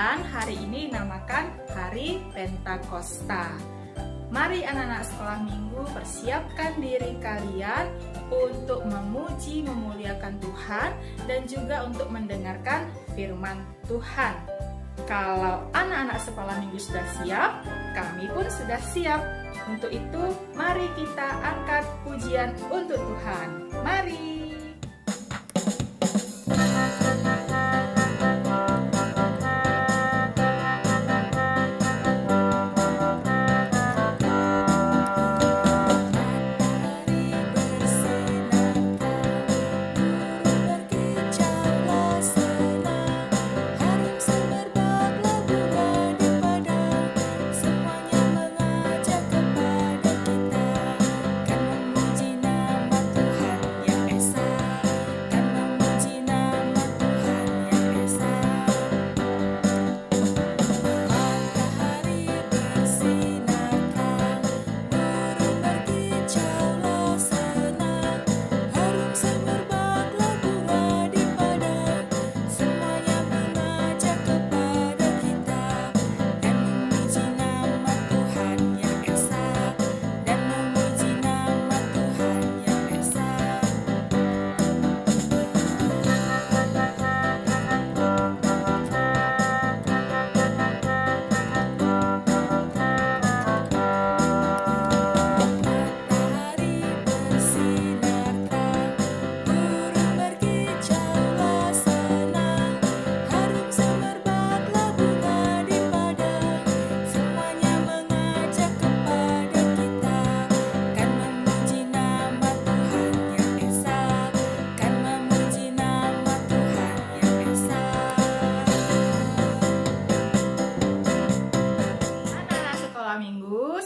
Dan hari ini dinamakan Hari Pentakosta. Mari anak-anak sekolah minggu persiapkan diri kalian untuk memuji, memuliakan Tuhan dan juga untuk mendengarkan firman Tuhan. Kalau anak-anak sekolah minggu sudah siap, kami pun sudah siap. Untuk itu, mari kita angkat pujian untuk Tuhan. Mari!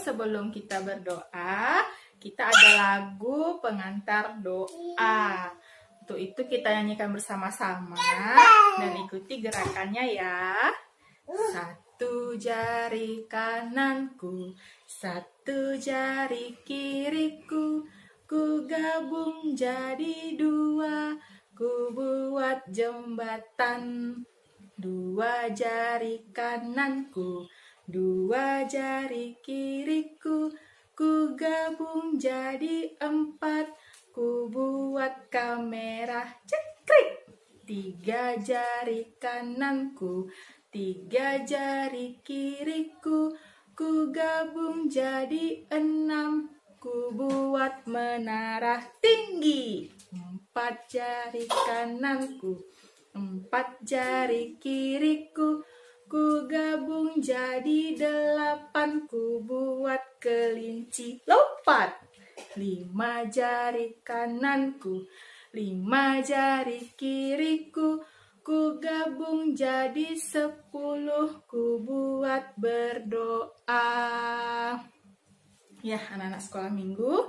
Sebelum kita berdoa, kita ada lagu pengantar doa. Untuk itu kita nyanyikan bersama-sama dan ikuti gerakannya ya. Satu jari kananku, satu jari kiriku, ku gabung jadi dua, ku buat jembatan. Dua jari kananku, dua jari kiriku, ku gabung jadi empat, ku buat kamera cekrik. Tiga jari kananku, tiga jari kiriku, ku gabung jadi enam, ku buat menara tinggi. Empat jari kananku, empat jari kiriku, ku gabung jadi delapan, ku buat kelinci lompat. Lima jari kananku, lima jari kiriku, ku gabung jadi 10, ku buat berdoa. Ya, anak-anak sekolah minggu,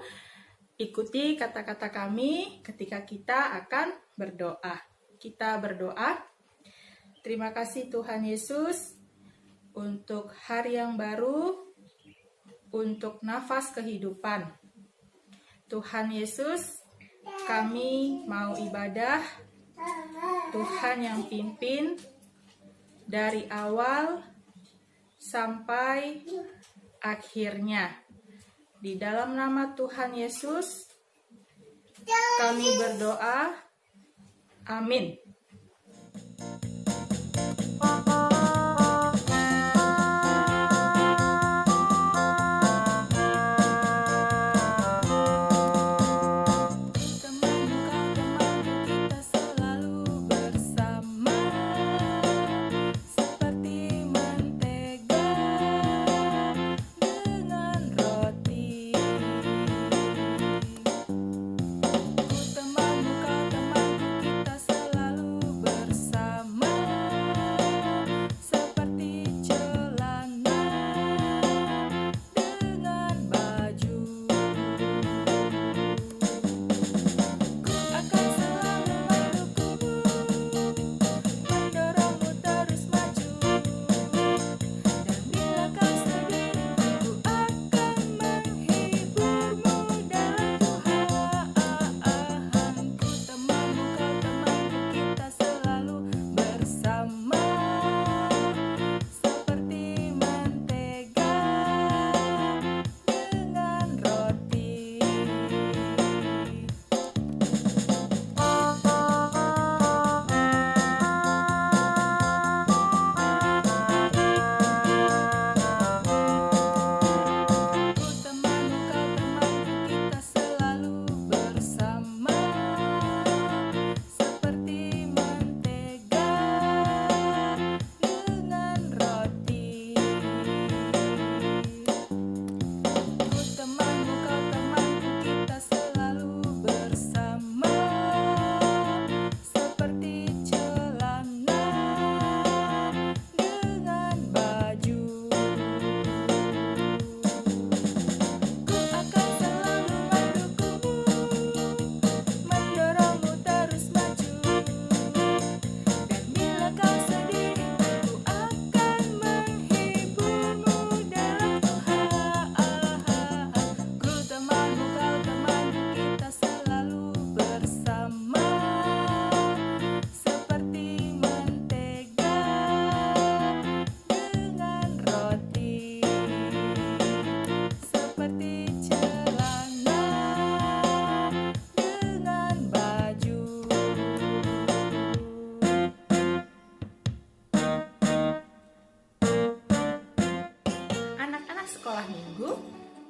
ikuti kata-kata kami ketika kita akan berdoa. Kita berdoa. Terima kasih Tuhan Yesus untuk hari yang baru, untuk nafas kehidupan. Tuhan Yesus, kami mau ibadah. Tuhan yang pimpin dari awal sampai akhirnya. Di dalam nama Tuhan Yesus, kami berdoa. Amin. Selalu sekolah minggu,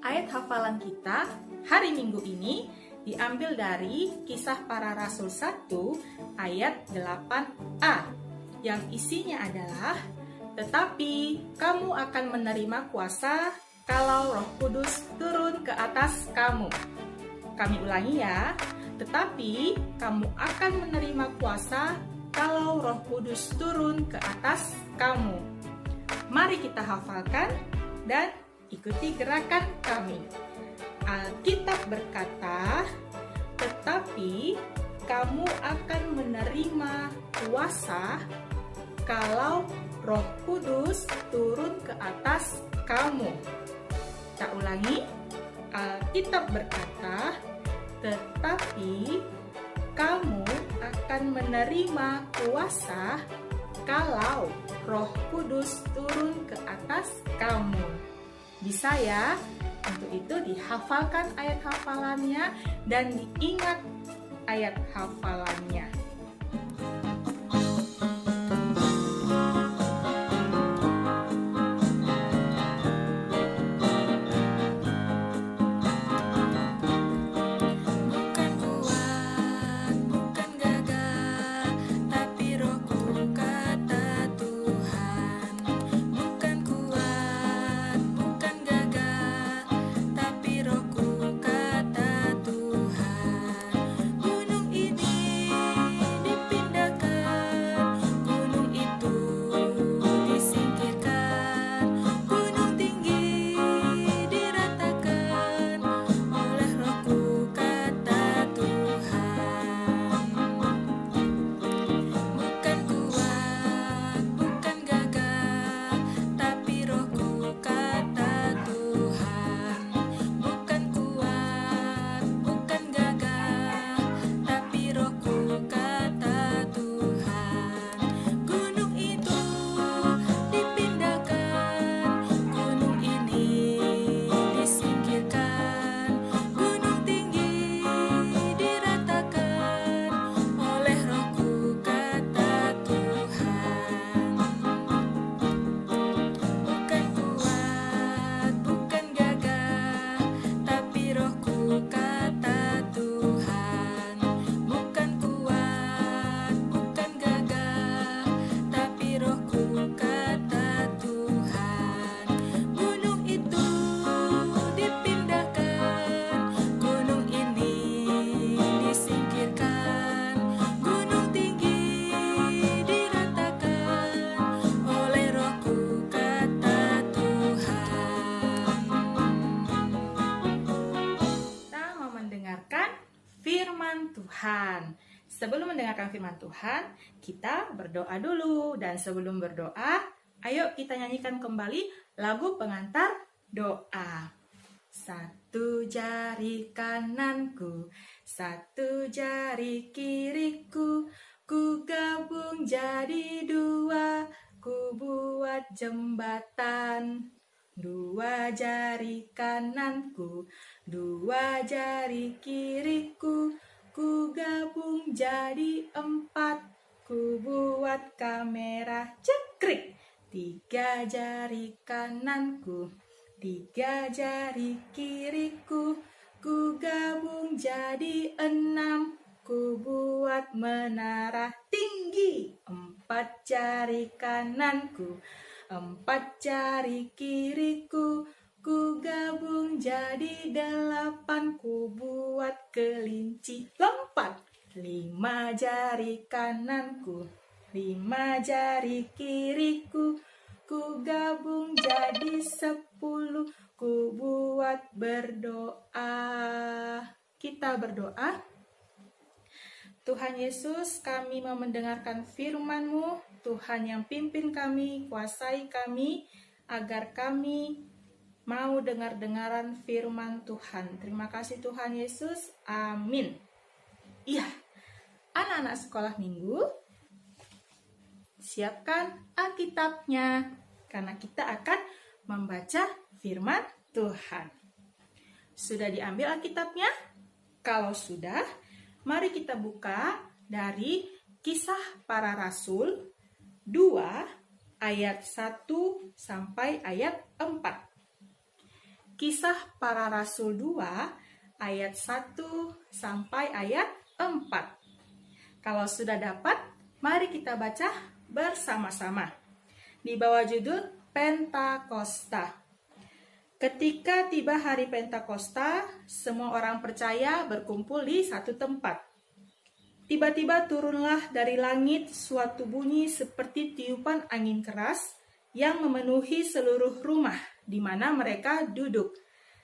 ayat hafalan kita hari Minggu ini diambil dari Kisah Para Rasul 1 ayat 8a yang isinya adalah, tetapi kamu akan menerima kuasa kalau Roh Kudus turun ke atas kamu. Kami ulangi ya, tetapi kamu akan menerima kuasa kalau Roh Kudus turun ke atas kamu. Mari kita hafalkan dan ikuti gerakan kami. Alkitab berkata, tetapi kamu akan menerima kuasa kalau Roh Kudus turun ke atas kamu. Kita ulangi, Alkitab berkata, tetapi kamu akan menerima kuasa kalau Roh Kudus turun ke atas kamu. Bisa ya? Untuk itu dihafalkan ayat hafalannya dan diingat ayat hafalannya. Tuhan. Sebelum mendengarkan firman Tuhan, kita berdoa dulu. Dan sebelum berdoa, ayo kita nyanyikan kembali lagu pengantar doa. Satu jari kananku, satu jari kiriku, ku gabung jadi dua, ku buat jembatan. Dua jari kananku, dua jari kiriku, ku gabung jadi empat, ku buat kamera cekrik. Tiga jari kananku, tiga jari kiriku, ku gabung jadi enam, ku buat menara tinggi. Empat jari kananku, empat jari kiriku, ku gabung jadi delapan, ku buat kelinci lompat. Lima jari kananku, lima jari kiriku, ku gabung jadi 10, ku buat berdoa. Kita berdoa. Tuhan Yesus, kami mau mendengarkan firman-Mu. Tuhan yang pimpin kami, kuasai kami, agar kami mau dengar-dengaran firman Tuhan. Terima kasih Tuhan Yesus. Amin. Iya, anak-anak sekolah minggu, siapkan Alkitabnya, karena kita akan membaca firman Tuhan. Sudah diambil Alkitabnya? Kalau sudah, mari kita buka dari Kisah Para Rasul 2 ayat 1 sampai ayat 4. Kisah Para Rasul 2 ayat 1 sampai ayat 4. Kalau sudah dapat, mari kita baca bersama-sama. Di bawah judul Pentakosta. Ketika tiba hari Pentakosta, semua orang percaya berkumpul di satu tempat. Tiba-tiba turunlah dari langit suatu bunyi seperti tiupan angin keras yang memenuhi seluruh rumah di mana mereka duduk.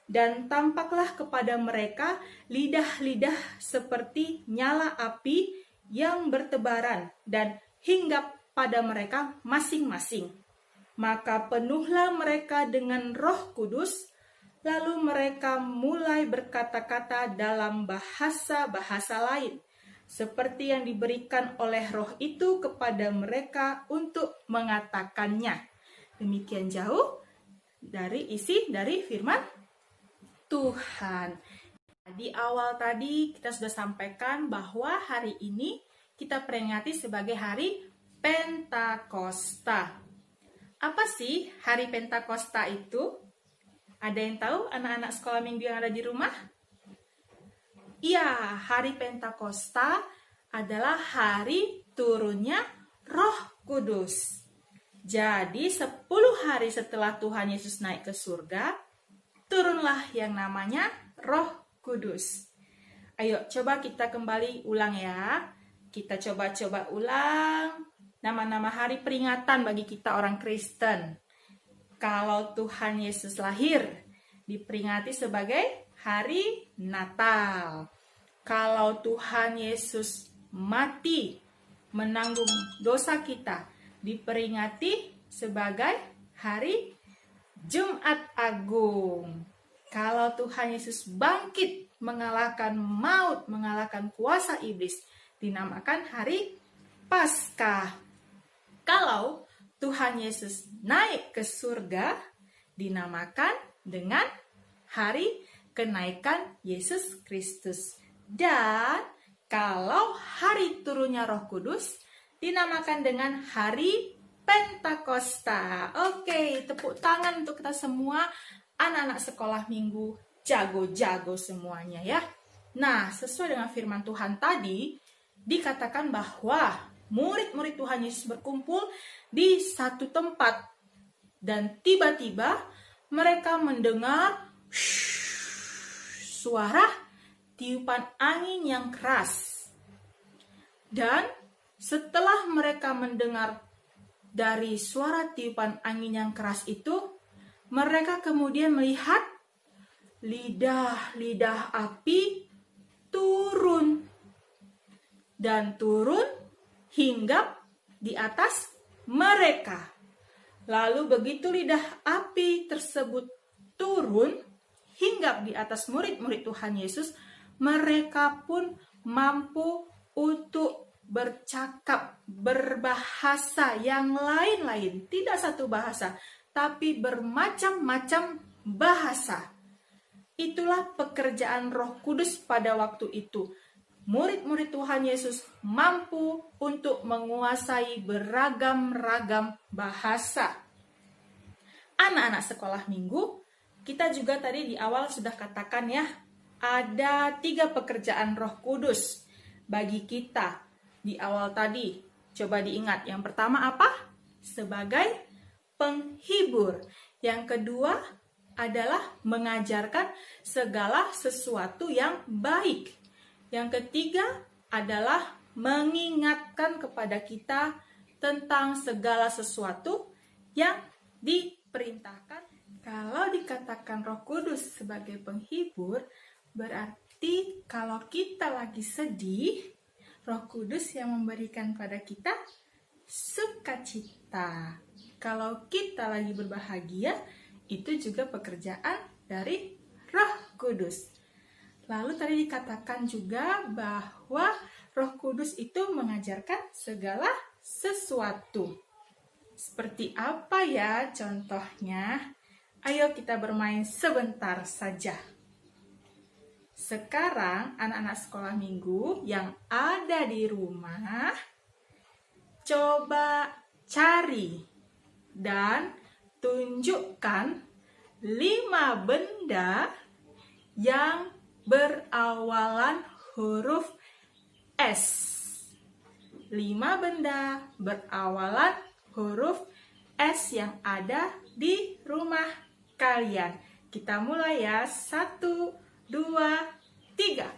Dan tampaklah kepada mereka lidah-lidah seperti nyala api yang bertebaran dan hinggap pada mereka masing-masing. Maka penuhlah mereka dengan Roh Kudus, lalu mereka mulai berkata-kata dalam bahasa-bahasa lain, seperti yang diberikan oleh Roh itu kepada mereka untuk mengatakannya. Demikian jauh dari isi dari firman Tuhan. Di awal tadi kita sudah sampaikan bahwa hari ini kita peringati sebagai hari Pentakosta. Apa sih hari Pentakosta itu? Ada yang tahu anak-anak sekolah minggu yang ada di rumah? Iya, hari Pentakosta adalah hari turunnya Roh Kudus. Jadi 10 hari setelah Tuhan Yesus naik ke surga, turunlah yang namanya Roh Kudus. Ayo coba kita kembali ulang ya. Kita coba ulang nama-nama hari peringatan bagi kita orang Kristen. Kalau Tuhan Yesus lahir, diperingati sebagai hari Natal. Kalau Tuhan Yesus mati, menanggung dosa kita, diperingati sebagai hari Jumat Agung. Kalau Tuhan Yesus bangkit, mengalahkan maut, mengalahkan kuasa iblis, dinamakan hari Paskah. Kalau Tuhan Yesus naik ke surga, dinamakan dengan hari kenaikan Yesus Kristus. Dan kalau hari turunnya Roh Kudus, dinamakan dengan hari Pentakosta. Oke, tepuk tangan untuk kita semua, anak-anak sekolah minggu, jago-jago semuanya ya. Nah, sesuai dengan firman Tuhan tadi, dikatakan bahwa murid-murid Tuhan Yesus berkumpul di satu tempat. Dan tiba-tiba mereka mendengar suara tiupan angin yang keras. Dan setelah mereka mendengar dari suara tiupan angin yang keras itu, mereka kemudian melihat lidah-lidah api turun. Dan turun hinggap di atas mereka. Lalu begitu lidah api tersebut turun, hinggap di atas murid-murid Tuhan Yesus, mereka pun mampu untuk bercakap, berbahasa yang lain-lain. Tidak satu bahasa, tapi bermacam-macam bahasa. Itulah pekerjaan Roh Kudus pada waktu itu. Murid-murid Tuhan Yesus mampu untuk menguasai beragam-ragam bahasa. Anak-anak sekolah minggu, kita juga tadi di awal sudah katakan ya, ada 3 pekerjaan Roh Kudus bagi kita di awal tadi. Coba diingat, yang pertama apa? Sebagai penghibur. Yang kedua adalah mengajarkan segala sesuatu yang baik. Yang ketiga adalah mengingatkan kepada kita tentang segala sesuatu yang diperintahkan. Kalau dikatakan Roh Kudus sebagai penghibur, berarti kalau kita lagi sedih, Roh Kudus yang memberikan pada kita sukacita. Kalau kita lagi berbahagia, itu juga pekerjaan dari Roh Kudus. Lalu tadi dikatakan juga bahwa Roh Kudus itu mengajarkan segala sesuatu. Seperti apa ya contohnya? Ayo kita bermain sebentar saja. Sekarang anak-anak sekolah minggu yang ada di rumah, coba cari dan tunjukkan 5 benda yang berawalan huruf S. 5 benda berawalan huruf S yang ada di rumah kalian. Kita mulai ya. 1, 2, 3.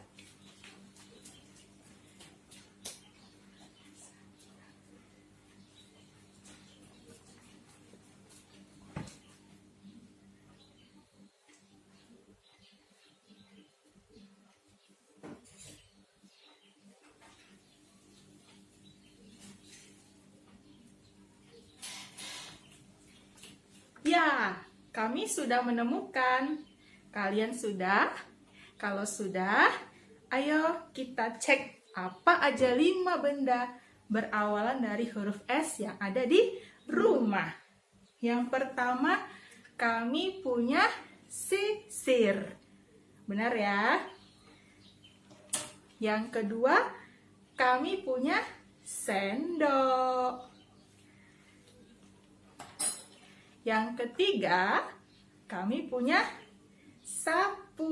Ya, kami sudah menemukan. Kalian sudah? Kalau sudah, ayo kita cek apa aja 5 benda berawalan dari huruf S yang ada di rumah. Yang pertama, kami punya sisir. Benar ya? Yang kedua, kami punya sendok. Yang ketiga, kami punya sapu.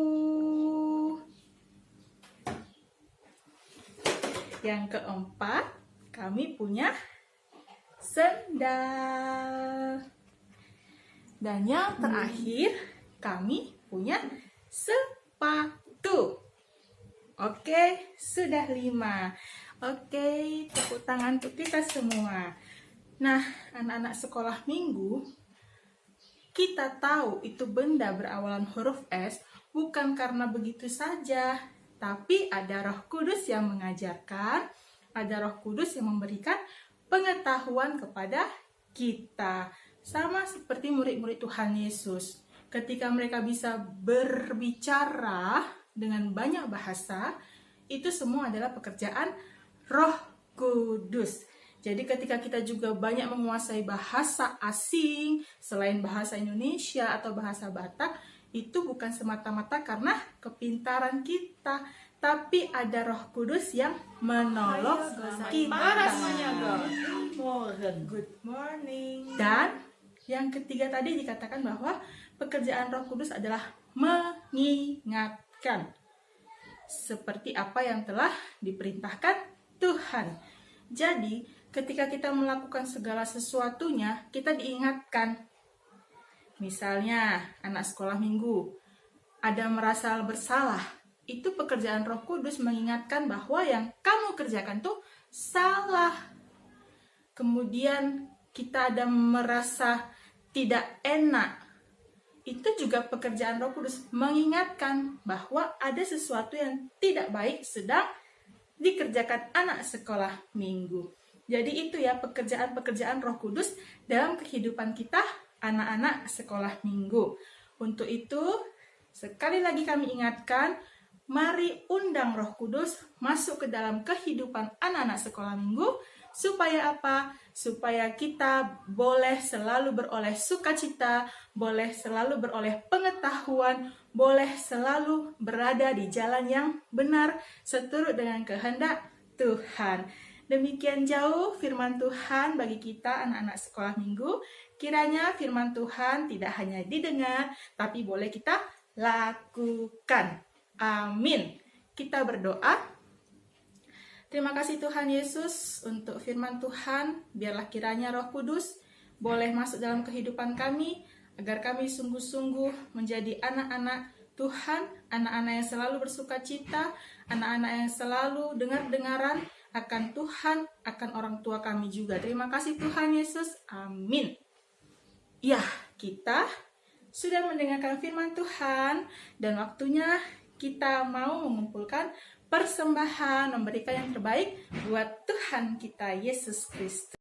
Yang keempat, kami punya sendal. Dan yang terakhir, kami punya sepatu. Oke, sudah 5. Oke, tepuk tangan untuk kita semua. Nah, anak-anak sekolah minggu, kita tahu itu benda berawalan huruf S bukan karena begitu saja, tapi ada Roh Kudus yang mengajarkan, ada Roh Kudus yang memberikan pengetahuan kepada kita. Sama seperti murid-murid Tuhan Yesus. Ketika mereka bisa berbicara dengan banyak bahasa, itu semua adalah pekerjaan Roh Kudus. Jadi ketika kita juga banyak menguasai bahasa asing selain bahasa Indonesia atau bahasa Batak, itu bukan semata-mata karena kepintaran kita, tapi ada Roh Kudus yang menolong kita. Good morning. Dan yang ketiga tadi dikatakan bahwa pekerjaan Roh Kudus adalah mengingatkan seperti apa yang telah diperintahkan Tuhan. Jadi ketika kita melakukan segala sesuatunya, kita diingatkan. Misalnya, anak sekolah minggu ada merasa bersalah. Itu pekerjaan Roh Kudus mengingatkan bahwa yang kamu kerjakan tuh salah. Kemudian kita ada merasa tidak enak. Itu juga pekerjaan Roh Kudus mengingatkan bahwa ada sesuatu yang tidak baik sedang dikerjakan anak sekolah minggu. Jadi itu ya pekerjaan-pekerjaan Roh Kudus dalam kehidupan kita anak-anak sekolah minggu. Untuk itu, sekali lagi kami ingatkan, mari undang Roh Kudus masuk ke dalam kehidupan anak-anak sekolah minggu. Supaya apa? Supaya kita boleh selalu beroleh sukacita, boleh selalu beroleh pengetahuan, boleh selalu berada di jalan yang benar seturut dengan kehendak Tuhan. Demikian jauh firman Tuhan bagi kita anak-anak sekolah minggu. Kiranya firman Tuhan tidak hanya didengar, tapi boleh kita lakukan. Amin. Kita berdoa. Terima kasih Tuhan Yesus untuk firman Tuhan. Biarlah kiranya Roh Kudus boleh masuk dalam kehidupan kami, agar kami sungguh-sungguh menjadi anak-anak Tuhan, anak-anak yang selalu bersuka cita, anak-anak yang selalu dengar-dengaran akan Tuhan, akan orang tua kami juga. Terima kasih Tuhan Yesus. Amin. Ya, kita sudah mendengarkan firman Tuhan dan waktunya kita mau mengumpulkan persembahan, memberikan yang terbaik buat Tuhan kita Yesus Kristus.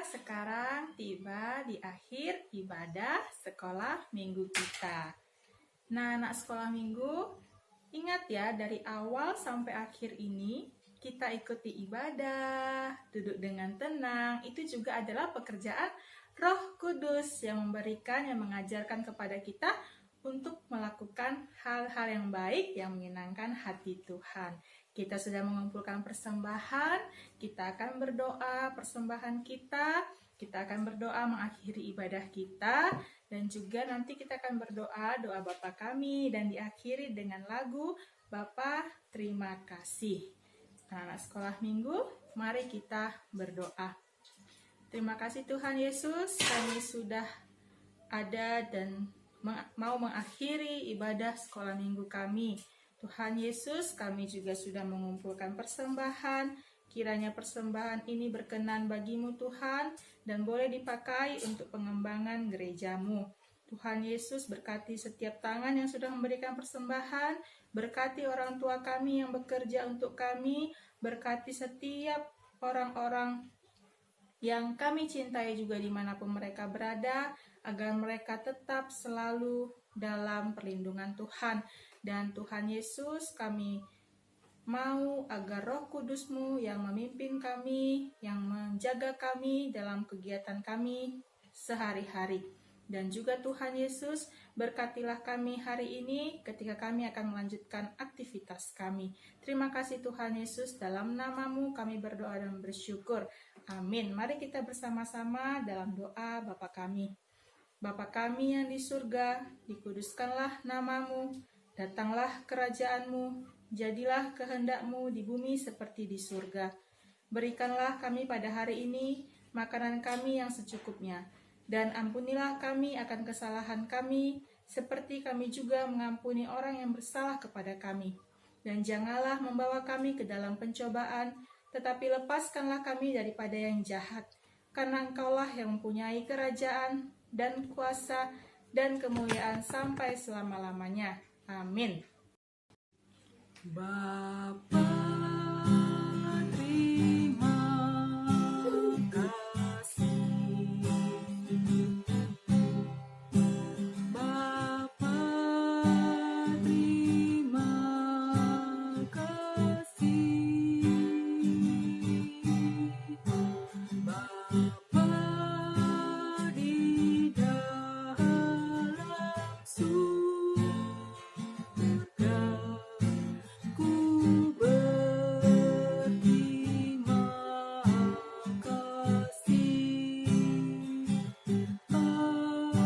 sekarang tiba di akhir ibadah sekolah minggu kita. Nah, anak sekolah minggu, ingat ya, dari awal sampai akhir ini kita ikuti ibadah, duduk dengan tenang. Itu juga adalah pekerjaan Roh Kudus yang memberikan, yang mengajarkan kepada kita untuk melakukan hal-hal yang baik yang menyenangkan hati Tuhan. Kita sudah mengumpulkan persembahan, kita akan berdoa persembahan kita akan berdoa mengakhiri ibadah kita, dan juga nanti kita akan berdoa doa Bapa kami, dan diakhiri dengan lagu Bapa terima kasih. Anak-anak sekolah minggu, mari kita berdoa. Terima kasih Tuhan Yesus, kami sudah ada dan mau mengakhiri ibadah sekolah minggu kami. Tuhan Yesus, kami juga sudah mengumpulkan persembahan. Kiranya persembahan ini berkenan bagimu Tuhan, dan boleh dipakai untuk pengembangan gerejamu. Tuhan Yesus, berkati setiap tangan yang sudah memberikan persembahan, berkati orang tua kami yang bekerja untuk kami, berkati setiap orang-orang yang kami cintai juga dimanapun mereka berada, agar mereka tetap selalu dalam perlindungan Tuhan. Dan Tuhan Yesus, kami mau agar Roh Kudus-Mu yang memimpin kami, yang menjaga kami dalam kegiatan kami sehari-hari. Dan juga Tuhan Yesus, berkatilah kami hari ini ketika kami akan melanjutkan aktivitas kami. Terima kasih Tuhan Yesus, dalam nama-Mu kami berdoa dan bersyukur. Amin. Mari kita bersama-sama dalam doa Bapa kami. Bapa kami yang di surga, dikuduskanlah nama-Mu, datanglah kerajaan-Mu, jadilah kehendak-Mu di bumi seperti di surga. Berikanlah kami pada hari ini makanan kami yang secukupnya, dan ampunilah kami akan kesalahan kami, seperti kami juga mengampuni orang yang bersalah kepada kami. Dan janganlah membawa kami ke dalam pencobaan, tetapi lepaskanlah kami daripada yang jahat. Karena Engkaulah yang mempunyai kerajaan dan kuasa dan kemuliaan sampai selama-lamanya. Amin. Bapa, terima kasih. Bapa, terima kasih. Bapa di dalam surga, ku berterima kasih. Amin.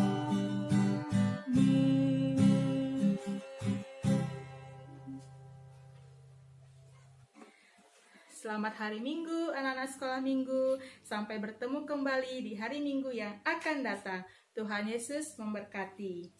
Selamat hari Minggu, anak-anak sekolah minggu. Sampai bertemu kembali di hari Minggu yang akan datang. Tuhan Yesus memberkati.